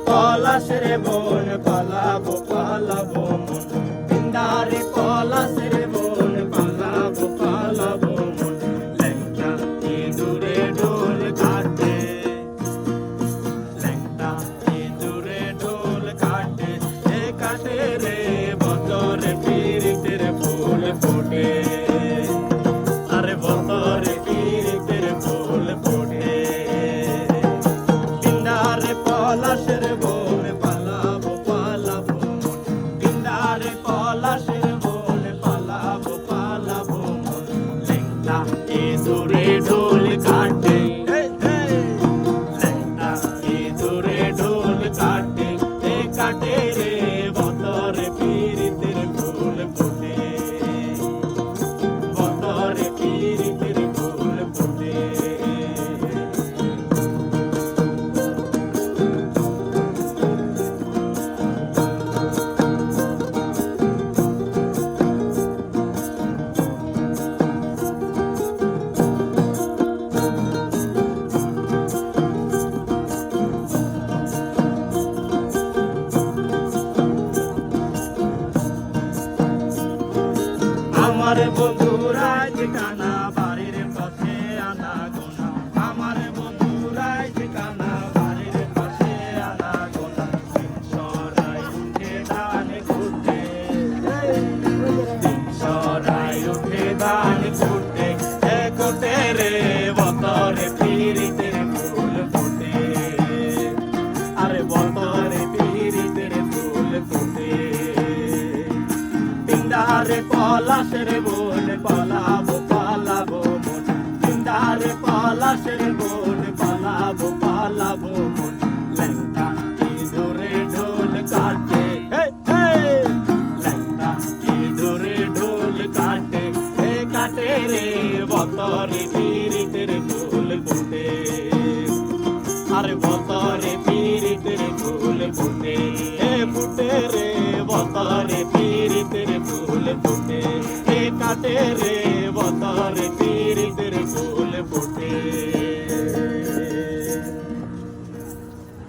পলাশের বোন পালাবো পালাবো মন, পিন্ডারে পলাশের বোন পালাবো পালাবো মন, ল্যাংটা ইঁদুরে ঢোল কাটে, ল্যাংটা ইঁদুরে ঢোল কাটে, এ কাটে রে বতরে পীড়িতের ফুল ফোটে, আরে বতরে পীড়িতের ফুল ফোটে। পিন্ডারে পলাশের বোন পালাবো পালাবো মন, পিন্ডারে পলাশের বোন পালাবো পালাবো মন, ল্যাংটা ইঁদুরে ঢোল কাটে, ল্যাংটা ইঁদুরে ঢোল কাটে, এ কাটে রে বতরে পীড়িতের ফুল ফোটে, বতরে পীড়িতের ফুল ফোটে। আমার বন্ধুরা ঠিকানা বাড়ির পাশে আনা গোনা, আমার বন্ধুরা ঠিকানা বাড়ির পাশে আনা গোনা, সরাই উঠে ধান ঘুরতে, সরাই উঠে ধান ঘুরতে, এ কোটে রে বতরে পীড়িতের ফুল ফোটে, আরে বতরে পীড়িতের ফুল ফোটে। পিন্ডারে পলাশের বোন পালাবো পালাবো মন, পিন্ডারে পলাশের বোন পালাবো পালাবো